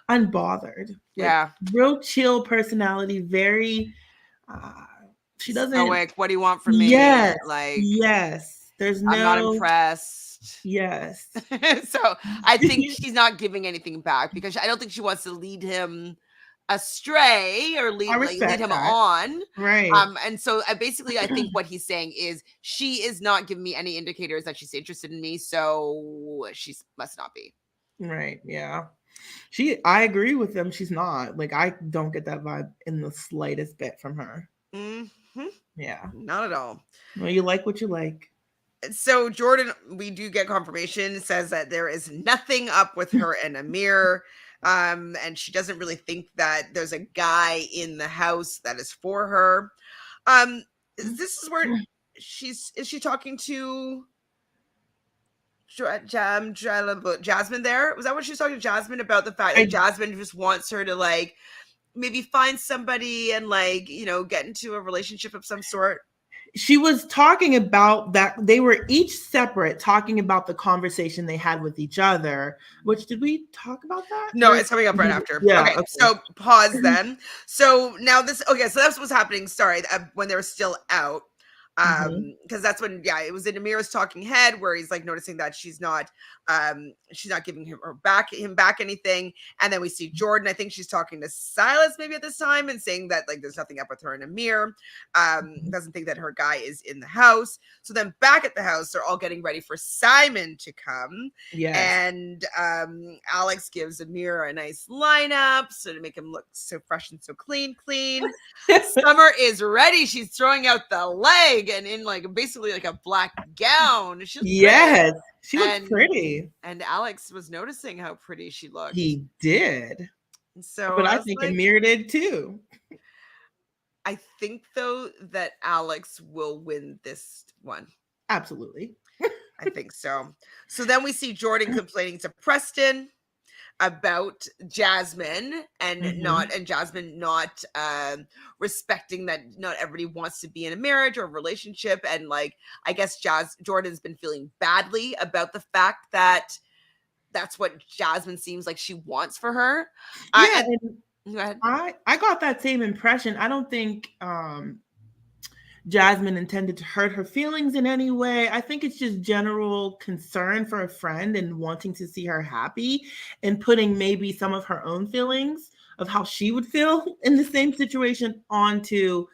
unbothered. Like Yeah. real chill personality, very uh she doesn't. Stoic. What do you want from me? Yes, Like, yes. There's I'm not no. impressed. Yes. So I think she's not giving anything back because I don't think she wants to lead him astray or I lead respect him that. on. Right. And so basically I think what he's saying is she is not giving me any indicators that she's interested in me, so she must not be. Right. Yeah. I agree with them. She's not. Like I don't get that vibe in the slightest bit from her. Mhm. Yeah. Not at all. Well, you like what you like. So Jordan, we do get confirmation, says that there is nothing up with her and Amir. And she doesn't really think that there's a guy in the house that is for her. This is where is she talking to Jasmine there? Was that what she was talking to Jasmine about the fact that I Jasmine just wants her to like maybe find somebody and like, get into a relationship of some sort? She was talking about that they were each separate talking about the conversation they had with each other, which did we talk about that? No, it's coming up right after. Yeah, Okay, okay. so pause then. So now so that's what's happening. Sorry, when they were still out. Mhm. Because that's when, it was in Amir's talking head where he's like noticing that she's not giving him back anything. And then we see Jordan. I think she's talking to Silas maybe at this time and saying that like there's nothing up with her and Amir. Doesn't think that her guy is in the house. So then back at the house, they're all getting ready for Simon to come. Yes. And Alex gives Amir a nice lineup so to make him look so fresh and so clean. Summer is ready. She's throwing out the leg and in like basically like a black gown. She looks Yes. great. She looks pretty. And Alex was noticing how pretty she looked. He did. And so But I I was think like, Amir did too. I think though that Alex will win this one. Absolutely. I think so. So then we see Jordan complaining to Preston about Jasmine and Jasmine not respecting that not everybody wants to be in a marriage or a relationship. And like, I guess Jordan's been feeling badly about the fact that that's what Jasmine seems like she wants for her. Yeah, Go ahead. I got that same impression. I don't think Jasmine intended to hurt her feelings in any way. I think it's just general concern for a friend and wanting to see her happy and putting maybe some of her own feelings of how she would feel in the same situation onto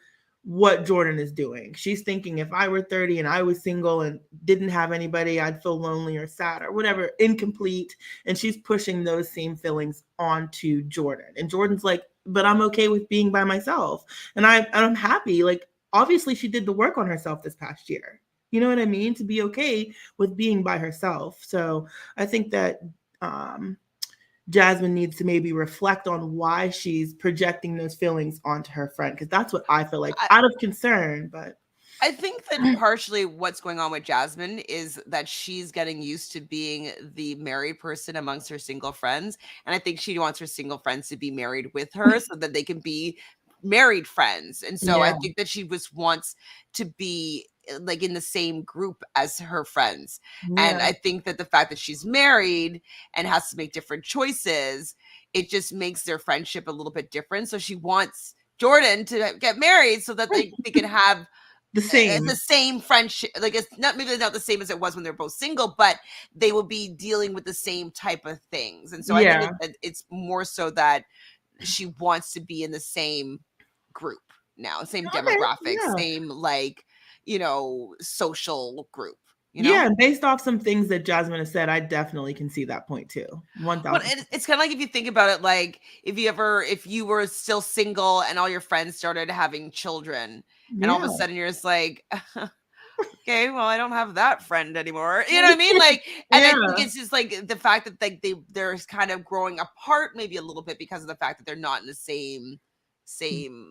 what Jordan is doing. She's thinking if I were 30 and I was single and didn't have anybody, I'd feel lonely or sad or whatever, incomplete. And she's pushing those same feelings onto Jordan. And Jordan's like, but I'm okay with being by myself. And I'm happy. Like, obviously she did the work on herself this past year. You know what I mean? To be okay with being by herself. So I think that Jasmine needs to maybe reflect on why she's projecting those feelings onto her friend, because that's what I feel like, out of concern. But I think that partially what's going on with Jasmine is that she's getting used to being the married person amongst her single friends. And I think she wants her single friends to be married with her so that they can be married friends. And so I think that she wants to be like in the same group as her friends. And I think that the fact that she's married and has to make different choices, it just makes their friendship a little bit different. So she wants Jordan to get married so that they can have the same friendship. Like, it's not maybe not the same as it was when they're both single, but they will be dealing with the same type of things. And so I think it's more so that she wants to be in the same group now, same demographic, same like, you know, social group. You know? Yeah, and based off some things that Jasmine has said, I definitely can see that point too. 1,000. But it's kind of like if you think about it, like if you were still single and all your friends started having children, and all of a sudden you're just like, okay, well, I don't have that friend anymore. You know what I mean? Like, and I think it's just like the fact that like they're kind of growing apart maybe a little bit because of the fact that they're not in the same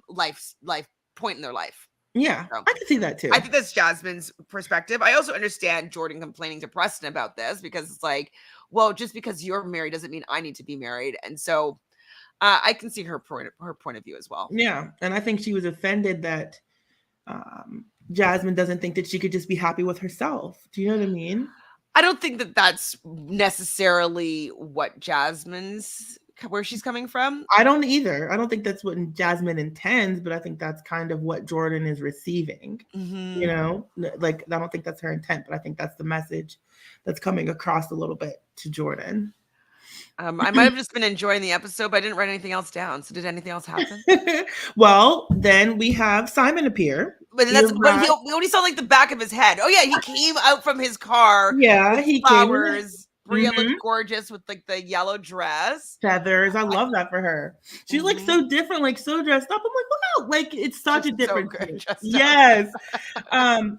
life point in their life. Yeah, so, I can see that too. I think that's Jasmine's perspective. I also understand Jordan complaining to Preston about this because it's like, well, just because you're married doesn't mean I need to be married. And so I can see her point of view as well. Yeah, and I think she was offended that Jasmine doesn't think that she could just be happy with herself. Do you know what I mean? I don't think that that's necessarily what where she's coming from. I don't either. I don't think that's what Jasmine intends, but I think that's kind of what Jordan is receiving. Mm-hmm. You know, like, I don't think that's her intent, but I think that's the message that's coming across a little bit to Jordan. I might have just been enjoying the episode, but I didn't write anything else down. So did anything else happen? Well, then we have Simon appear. But we only saw like the back of his head. Oh yeah, he came out from his car. Yeah, he flowers. Bria looked gorgeous with like the yellow dress. Feathers. I love that for her. She's like so different, like so dressed up. I'm like, wow, like it's such a different. So yes.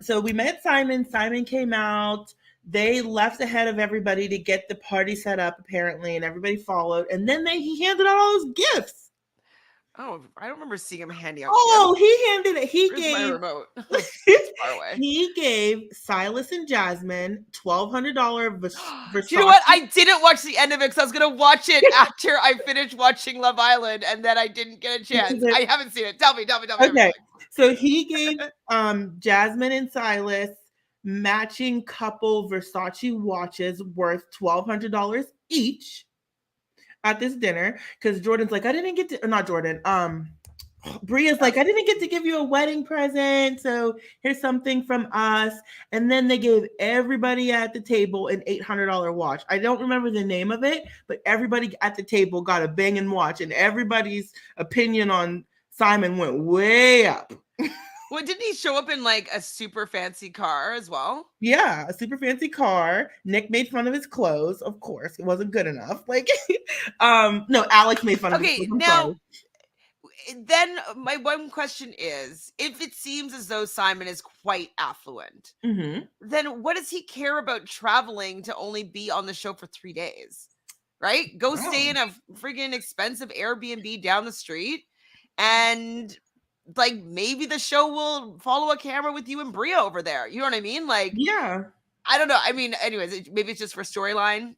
So we met Simon. Simon came out. They left ahead of everybody to get the party set up, apparently, and everybody followed. And then he handed out all those gifts. Oh, I don't remember seeing him handing out. Oh, he handed it. Where's my remote? It's far away. He gave Silas and Jasmine $1,200 Versace. You know what? I didn't watch the end of it because I was gonna watch it after I finished watching Love Island, and then I didn't get a chance. I haven't seen it. Tell me. Okay, so he gave Jasmine and Silas matching couple Versace watches worth $1,200 each at this dinner, because Jordan's like, I didn't get to, or not Jordan, Bria's like, I didn't get to give you a wedding present, so here's something from us. And then they gave everybody at the table an $800 watch. I don't remember the name of it, but everybody at the table got a Bang & watch, and everybody's opinion on Simon went way up. Well, didn't he show up in like a super fancy car as well? Yeah, a super fancy car. Nick made fun of his clothes, of course. It wasn't good enough. Like, no, Alex made fun of his clothes. Okay, now, then my one question is, if it seems as though Simon is quite affluent, then what does he care about traveling to only be on the show for 3 days? Right? Go stay in a freaking expensive Airbnb down the street, and like maybe the show will follow a camera with you and Bria over there. You know what I mean? Like, yeah, I don't know. I mean, anyways, maybe it's just for storyline.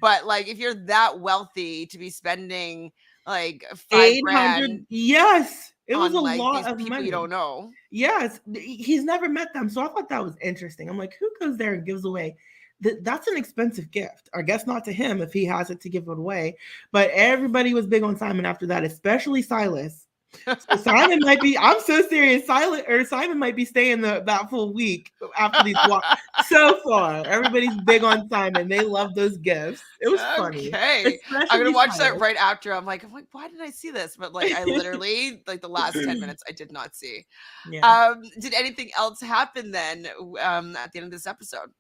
But like, if you're that wealthy to be spending like $5,000, yes, it was a like, lot of people money. You don't know. Yes, he's never met them, so I thought that was interesting. I'm like, who goes there and gives away? That's an expensive gift. I guess not to him if he has it to give it away. But everybody was big on Simon after that, especially Silas. So Simon might be, I'm so serious, Simon might be staying that full week after these walks. So far, everybody's big on Simon. They love those gifts. It was funny. Okay. I'm gonna Especially watch that Simon. right after. I'm like, why did I see this? But like I literally like the last 10 minutes I did not see. Yeah. Did anything else happen then at the end of this episode?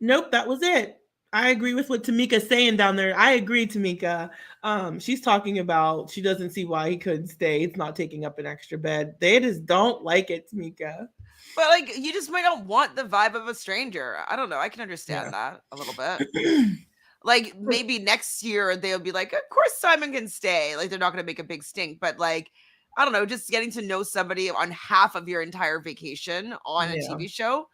Nope, that was it. I agree with what Tamika's saying down there. I agree, Tamika. She's talking about she doesn't see why he couldn't stay. It's not taking up an extra bed. They just don't like it, Tamika. But like you just might not want the vibe of a stranger. I don't know. I can understand Yeah. that a little bit. Like maybe next year they'll be like, of course Simon can stay. Like they're not gonna make a big stink, but like I don't know, just getting to know somebody on half of your entire vacation on a Yeah. TV show.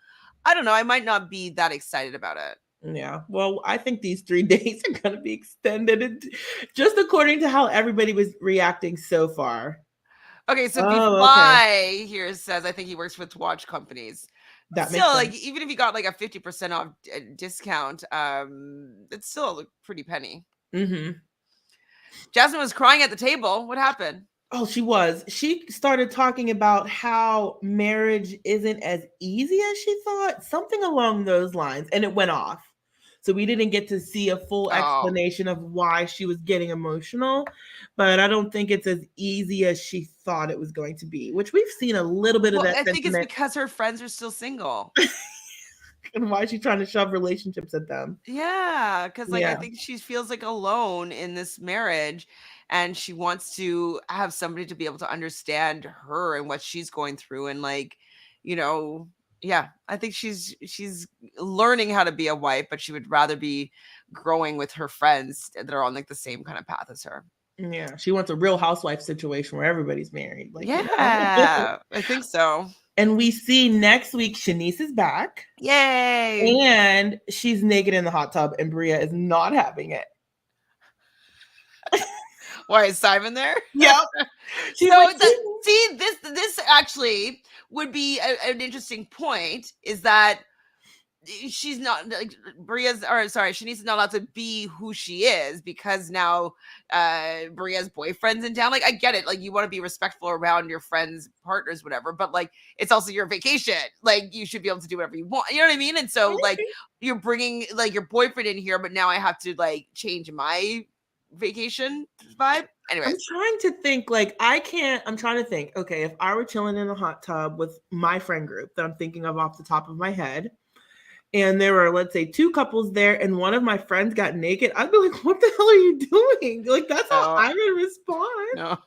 I don't know. I might not be that excited about it. Yeah. Well, I think these 3 days are going to be extended just according to how everybody was reacting so far. Okay, so Oh, okay. Fly here says I think he works with watch companies. That makes Still, like sense. even if you got like a 50% off discount, it's still a pretty penny. Mm-hmm. Jasmine was crying at the table. What happened? Oh, she was. She started talking about how marriage isn't as easy as she thought, something along those lines, and it went off. So we didn't get to see a full Oh, explanation of why she was getting emotional, but I don't think it's as easy as she thought it was going to be, which we've seen a little bit of well, that I think it's sentiment. because her friends are still single. And why is she trying to shove relationships at them? Yeah, because like I Yeah. think she feels like alone in this marriage, and she wants to have somebody to be able to understand her and what she's going through, and like, you know, yeah, I think she's learning how to be a wife, but she would rather be growing with her friends that are on like the same kind of path as her. Yeah. She wants a real housewife situation where everybody's married. Like, Yeah, I think so. And we see next week Shanice is back. Yay! And she's naked in the hot tub, and Bria is not having it. Why is Simon there? Yep. See, this actually would be an interesting point. Is that she's not like Shanice is not allowed to be who she is because now Bria's boyfriend's in town. Like I get it, like you want to be respectful around your friends, partners, whatever, but like it's also your vacation. Like you should be able to do whatever you want. You know what I mean? And so like you're bringing like your boyfriend in here, but now I have to like change my vacation vibe. Anyways, I'm trying to think, like, I'm trying to think, okay, if I were chilling in a hot tub with my friend group that I'm thinking of off the top of my head, and there were, let's say, 2 couples there, and one of my friends got naked, I'd be like, what the hell are you doing? Like, that's how I would respond. No.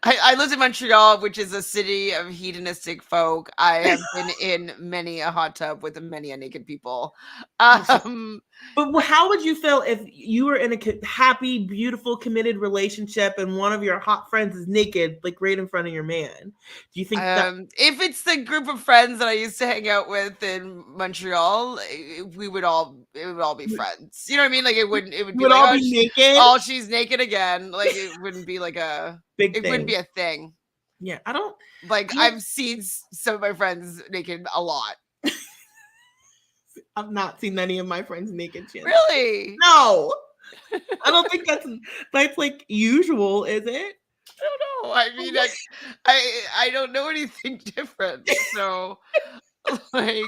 I lived in Montreal, which is a city of hedonistic folk. I have been in many a hot tub with many a naked people. But how would you feel if you were in a happy, beautiful, committed relationship and one of your hot friends is naked, like right in front of your man? Do you think that if it's the group of friends that I used to hang out with in Montreal, it would all be friends. You know what I mean? Like it would be would like, all be naked? oh, she's naked again. Like it wouldn't be like Big wouldn't be thing. a thing. Yeah, I don't like I've seen some of my friends naked a lot. I've not seen any of my friends naked yet. Really? No. I don't think that's like usual, is it? I don't know. I mean, I don't know anything different. So like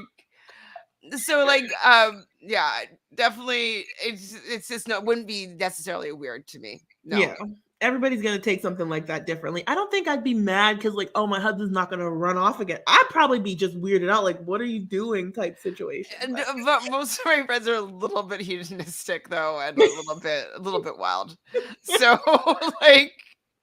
yeah, definitely it's just no, it wouldn't be necessarily weird to me. No. Yeah. Everybody's gonna take something like that differently. I don't think I'd be mad because, like, oh, my husband's not gonna run off again. I'd probably be just weirded out, like, what are you doing type situation. And but most of my friends are a little bit hedonistic though, and a little bit wild. So like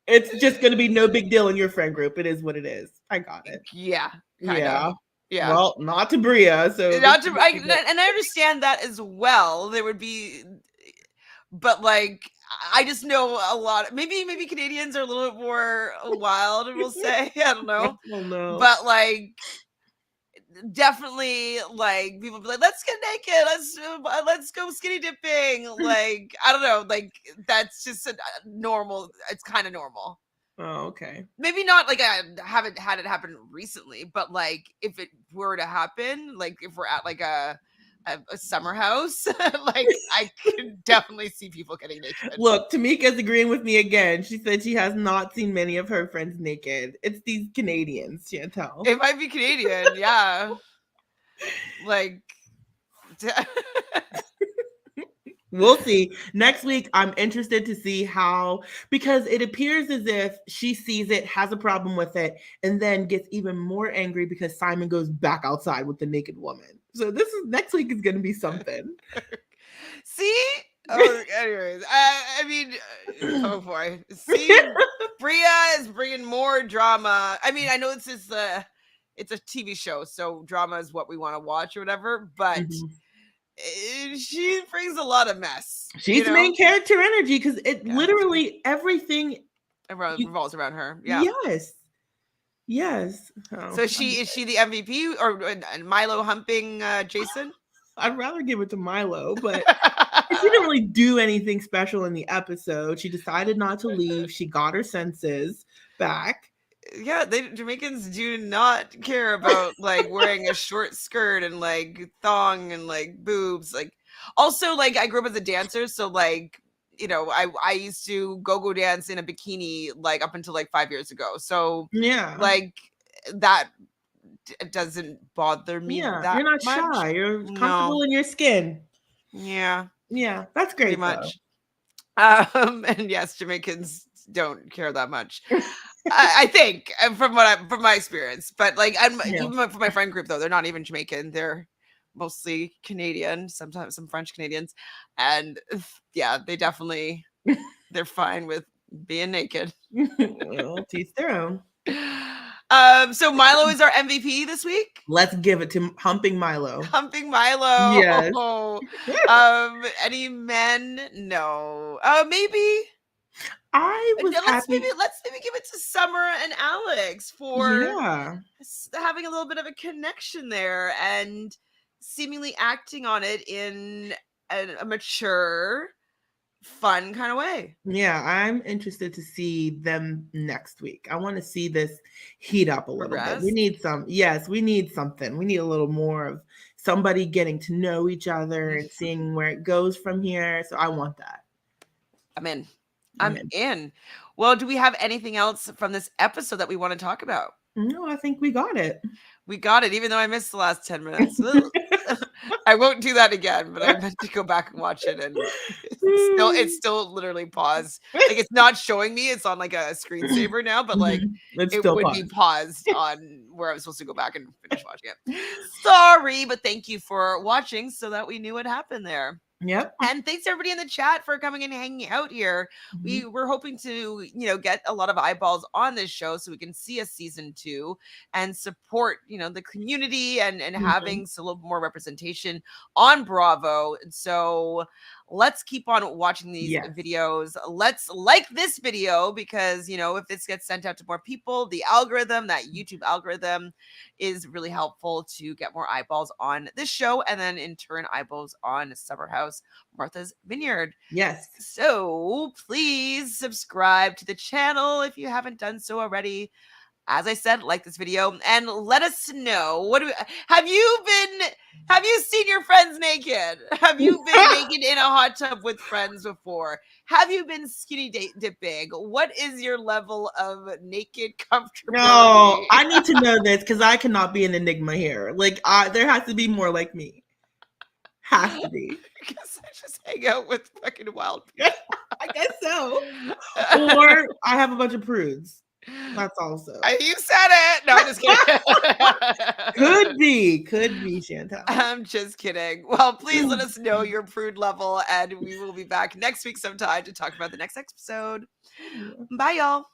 it's just gonna be no big deal in your friend group. It is what it is. I got it. Yeah. Yeah. Yeah. Well, not to Bria. So and I understand that as well. There would be, but like I just know a lot. Maybe Canadians are a little bit more wild. We'll say I don't know, but like definitely like people be like, let's get naked, let's go skinny dipping. Like I don't know, like that's just a normal. It's kind of normal. Oh, okay. Maybe not like I haven't had it happen recently, but like if it were to happen, like if we're at like a a summer house, like I can definitely see people getting naked. Look, Tamika's agreeing with me again. She said she has not seen many of her friends naked. It's these Canadians, Chantele. It might be Canadian, yeah. Like, We'll see. Next week, I'm interested to see how, because it appears as if she sees it, has a problem with it, and then gets even more angry because Simon goes back outside with the naked woman. So this is next week is going to be something. see? Oh, anyways, I mean, oh boy. See, Bria is bringing more drama. I mean, I know it's a TV show, so drama is what we want to watch or whatever, but she brings a lot of mess. She's the main character energy because it literally everything revolves around her. Yeah. Yes. Oh, so is she the MVP or Milo humping Jason? I'd rather give it to Milo, but she didn't really do anything special in the episode. She decided not to leave. She got her senses back. Yeah, Jamaicans do not care about like wearing a short skirt and like thong and like boobs. Like, also, like, I grew up as a dancer, so like, I used to go dance in a bikini like up until like 5 years ago. So yeah, like that doesn't bother me. Yeah, that you're not much. Shy. You're comfortable in your skin. Yeah, that's great. Pretty much. And yes, Jamaicans don't care that much. I think from my experience, but like even for my friend group though, they're not even Jamaican. They're mostly Canadian, sometimes some French Canadians, and yeah, they're fine with being naked. Well, teach their own. So Milo is our MVP this week. Let's give it to Humping Milo. Humping Milo. Yes. Any men? No. Maybe. Let's maybe give it to Summer and Alex for having a little bit of a connection there and seemingly acting on it in a mature, fun kind of way. Yeah, I'm interested to see them next week. I want to see this heat up a little bit. We need we need something. We need a little more of somebody getting to know each other and seeing where it goes from here. So I want that. I'm in. Well, do we have anything else from this episode that we want to talk about? No, I think we got it. We got it, even though I missed the last 10 minutes. I won't do that again, but I meant to go back and watch it, and it's still literally paused. Like, it's not showing me. It's on like a screensaver now, but like it would be paused on where I was supposed to go back and finish watching it. Sorry, but thank you for watching so that we knew what happened there. Yep. And thanks everybody in the chat for coming and hanging out here. We're hoping to, get a lot of eyeballs on this show so we can see a season 2 and support, the community and having a little more representation on Bravo. And so let's keep on watching these videos. Let's like this video because, if this gets sent out to more people, the algorithm, that YouTube algorithm is really helpful to get more eyeballs on this show and then in turn eyeballs on Summer House, Martha's Vineyard. Yes. So please subscribe to the channel if you haven't done so already. As I said, like this video and let us know. Have you seen your friends naked? Have you been naked in a hot tub with friends before? Have you been skinny dipping? What is your level of naked comfortability? No, I need to know this because I cannot be an enigma here. Like, there has to be more like me. Has to be. I guess I just hang out with fucking wild people. I guess so. Or I have a bunch of prudes. That's also. You said it. No, I'm just kidding. Could be, Chantele. I'm just kidding. Well, please let us know your prude level, and we will be back next week sometime to talk about the next episode. Bye, y'all.